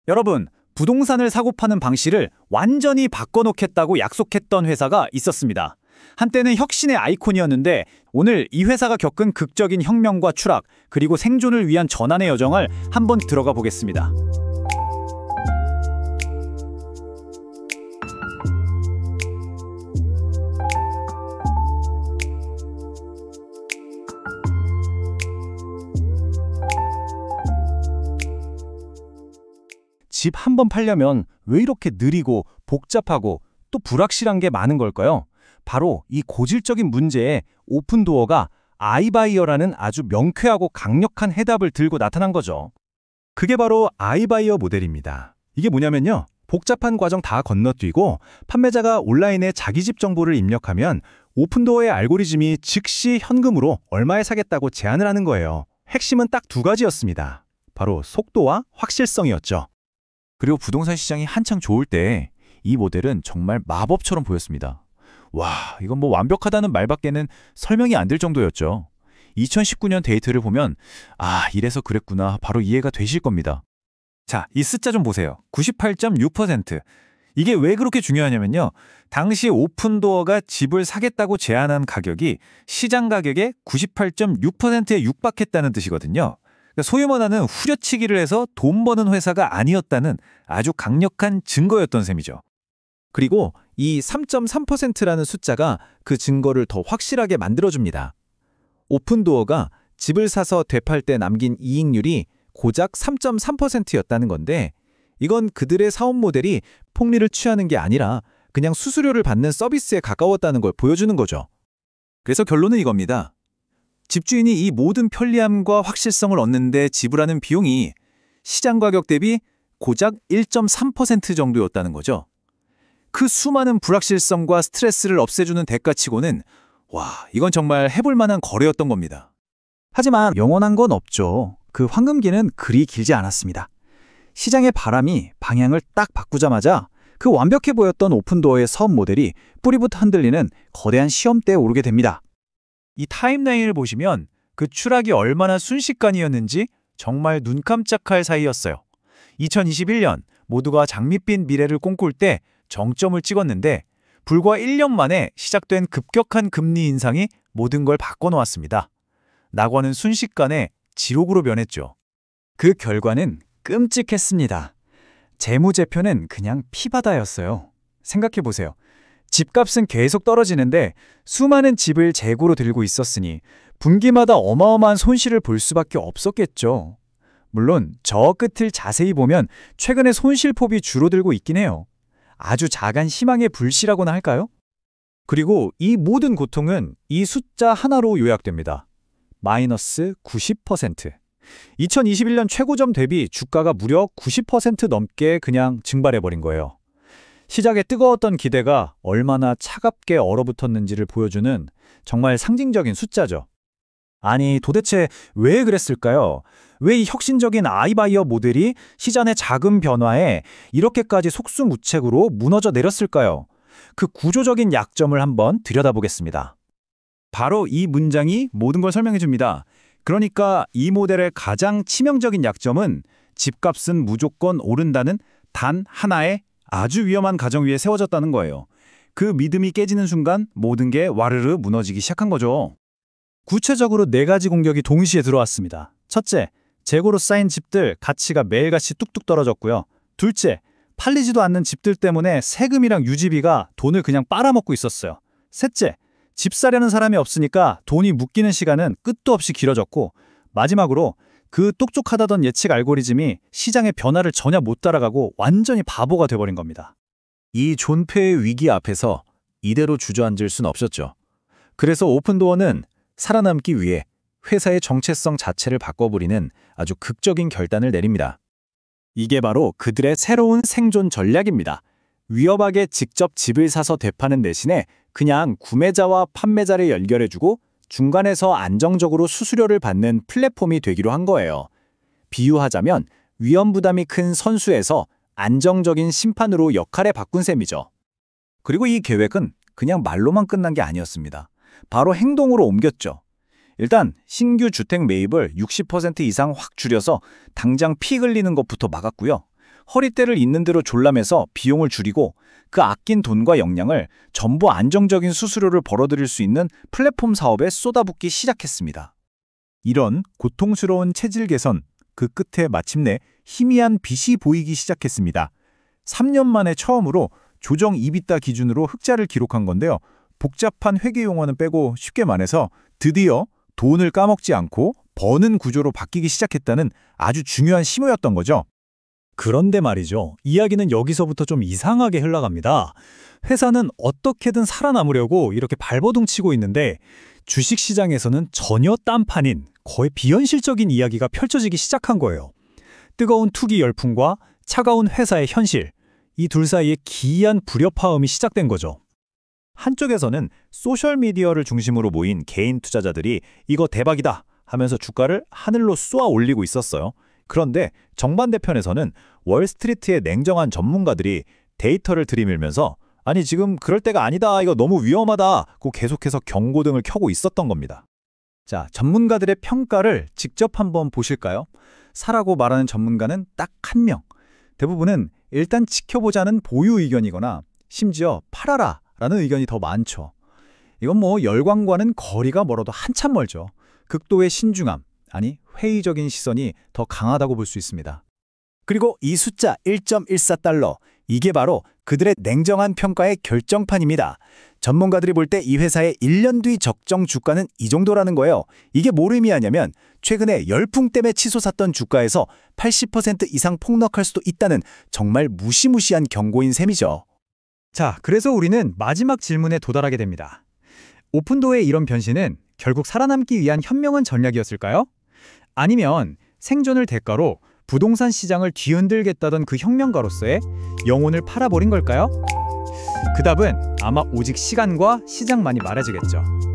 여러분, 부동산을 사고 파는 방식을 완전히 바꿔놓겠다고 약속했던 회사가 있었습니다. 한때는 혁신의 아이콘이었는데 오늘 이 회사가 겪은 극적인 혁명과 추락, 그리고 생존을 위한 전환의 여정을 한번 들어가 보겠습니다. 집 한 번 팔려면 왜 이렇게 느리고 복잡하고 또 불확실한 게 많은 걸까요? 바로 이 고질적인 문제에 오픈도어가 아이바이어라는 아주 명쾌하고 강력한 해답을 들고 나타난 거죠. 그게 바로 아이바이어 모델입니다. 이게 뭐냐면요. 복잡한 과정 다 건너뛰고 판매자가 온라인에 자기 집 정보를 입력하면 오픈도어의 알고리즘이 즉시 현금으로 얼마에 사겠다고 제안을 하는 거예요. 핵심은 딱 두 가지였습니다. 바로 속도와 확실성이었죠. 그리고 부동산 시장이 한창 좋을 때 이 모델은 정말 마법처럼 보였습니다. 와, 이건 뭐 완벽하다는 말밖에는 설명이 안 될 정도였죠. 2019년 데이터를 보면 이래서 그랬구나 바로 이해가 되실 겁니다. 자, 이 숫자 좀 보세요. 98.6%. 이게 왜 그렇게 중요하냐면요. 당시 오픈도어가 집을 사겠다고 제안한 가격이 시장 가격의 98.6%에 육박했다는 뜻이거든요. 소위 말하는 후려치기를 해서 돈 버는 회사가 아니었다는 아주 강력한 증거였던 셈이죠. 그리고 이 3.3%라는 숫자가 그 증거를 더 확실하게 만들어줍니다. 오픈도어가 집을 사서 되팔 때 남긴 이익률이 고작 3.3%였다는 건데 이건 그들의 사업 모델이 폭리를 취하는 게 아니라 그냥 수수료를 받는 서비스에 가까웠다는 걸 보여주는 거죠. 그래서 결론은 이겁니다. 집주인이 이 모든 편리함과 확실성을 얻는데 지불하는 비용이 시장 가격 대비 고작 1.3% 정도였다는 거죠. 그 수많은 불확실성과 스트레스를 없애주는 대가치고는 이건 정말 해볼 만한 거래였던 겁니다. 하지만 영원한 건 없죠. 그 황금기는 그리 길지 않았습니다. 시장의 바람이 방향을 딱 바꾸자마자 그 완벽해 보였던 오픈도어의 사업 모델이 뿌리부터 흔들리는 거대한 시험대에 오르게 됩니다. 이 타임라인을 보시면 그 추락이 얼마나 순식간이었는지 정말 눈 깜짝할 사이였어요. 2021년 모두가 장밋빛 미래를 꿈꿀 때 정점을 찍었는데 불과 1년 만에 시작된 급격한 금리 인상이 모든 걸 바꿔놓았습니다. 낙원은 순식간에 지옥으로 변했죠. 그 결과는 끔찍했습니다. 재무제표는 그냥 피바다였어요. 생각해보세요. 집값은 계속 떨어지는데 수많은 집을 재고로 들고 있었으니 분기마다 어마어마한 손실을 볼 수밖에 없었겠죠. 물론 저 끝을 자세히 보면 최근에 손실폭이 줄어들고 있긴 해요. 아주 작은 희망의 불씨라고나 할까요? 그리고 이 모든 고통은 이 숫자 하나로 요약됩니다. 마이너스 90%. 2021년 최고점 대비 주가가 무려 90% 넘게 그냥 증발해버린 거예요. 시작에 뜨거웠던 기대가 얼마나 차갑게 얼어붙었는지를 보여주는 정말 상징적인 숫자죠. 아니, 도대체 왜 그랬을까요? 왜 이 혁신적인 아이바이어 모델이 시장의 작은 변화에 이렇게까지 속수무책으로 무너져 내렸을까요? 그 구조적인 약점을 한번 들여다보겠습니다. 바로 이 문장이 모든 걸 설명해 줍니다. 그러니까 이 모델의 가장 치명적인 약점은 집값은 무조건 오른다는 단 하나의 아주 위험한 가정 위에 세워졌다는 거예요. 그 믿음이 깨지는 순간 모든 게 와르르 무너지기 시작한 거죠. 구체적으로 4가지 공격이 동시에 들어왔습니다. 첫째, 재고로 쌓인 집들 가치가 매일같이 뚝뚝 떨어졌고요. 둘째, 팔리지도 않는 집들 때문에 세금이랑 유지비가 돈을 그냥 빨아먹고 있었어요. 셋째, 집 사려는 사람이 없으니까 돈이 묶이는 시간은 끝도 없이 길어졌고, 마지막으로 그 똑똑하다던 예측 알고리즘이 시장의 변화를 전혀 못 따라가고 완전히 바보가 돼버린 겁니다. 이 존폐의 위기 앞에서 이대로 주저앉을 순 없었죠. 그래서 오픈도어는 살아남기 위해 회사의 정체성 자체를 바꿔버리는 아주 극적인 결단을 내립니다. 이게 바로 그들의 새로운 생존 전략입니다. 위험하게 직접 집을 사서 되파는 대신에 그냥 구매자와 판매자를 연결해주고 중간에서 안정적으로 수수료를 받는 플랫폼이 되기로 한 거예요. 비유하자면 위험 부담이 큰 선수에서 안정적인 심판으로 역할을 바꾼 셈이죠. 그리고 이 계획은 그냥 말로만 끝난 게 아니었습니다. 바로 행동으로 옮겼죠. 일단 신규 주택 매입을 60% 이상 확 줄여서 당장 피 흘리는 것부터 막았고요. 허리대를 있는 대로 졸라매서 비용을 줄이고 그 아낀 돈과 역량을 전부 안정적인 수수료를 벌어들일 수 있는 플랫폼 사업에 쏟아붓기 시작했습니다. 이런 고통스러운 체질 개선, 그 끝에 마침내 희미한 빛이 보이기 시작했습니다. 3년 만에 처음으로 조정 이비타 기준으로 흑자를 기록한 건데요. 복잡한 회계 용어는 빼고 쉽게 말해서 드디어 돈을 까먹지 않고 버는 구조로 바뀌기 시작했다는 아주 중요한 신호였던 거죠. 그런데 말이죠. 이야기는 여기서부터 좀 이상하게 흘러갑니다. 회사는 어떻게든 살아남으려고 이렇게 발버둥 치고 있는데 주식시장에서는 전혀 딴판인 거의 비현실적인 이야기가 펼쳐지기 시작한 거예요. 뜨거운 투기 열풍과 차가운 회사의 현실, 이 둘 사이에 기이한 불협화음이 시작된 거죠. 한쪽에서는 소셜미디어를 중심으로 모인 개인 투자자들이 이거 대박이다 하면서 주가를 하늘로 쏘아 올리고 있었어요. 그런데 정반대편에서는 월스트리트의 냉정한 전문가들이 데이터를 들이밀면서 아니 지금 그럴 때가 아니다, 이거 너무 위험하다고 계속해서 경고등을 켜고 있었던 겁니다. 자, 전문가들의 평가를 직접 한번 보실까요? 사라고 말하는 전문가는 딱 한 명. 대부분은 일단 지켜보자는 보유 의견이거나 심지어 팔아라 라는 의견이 더 많죠. 이건 뭐 열광과는 거리가 멀어도 한참 멀죠. 극도의 신중함, 아니 회의적인 시선이 더 강하다고 볼 수 있습니다. 그리고 이 숫자 1.14달러, 이게 바로 그들의 냉정한 평가의 결정판입니다. 전문가들이 볼 때 이 회사의 1년 뒤 적정 주가는 이 정도라는 거예요. 이게 뭘 의미하냐면 최근에 열풍 때문에 치솟았던 주가에서 80% 이상 폭락할 수도 있다는 정말 무시무시한 경고인 셈이죠. 자, 그래서 우리는 마지막 질문에 도달하게 됩니다. 오픈도어의 이런 변신은 결국 살아남기 위한 현명한 전략이었을까요? 아니면 생존을 대가로 부동산 시장을 뒤흔들겠다던 그 혁명가로서의 영혼을 팔아버린 걸까요? 그 답은 아마 오직 시간과 시장만이 말해주겠죠.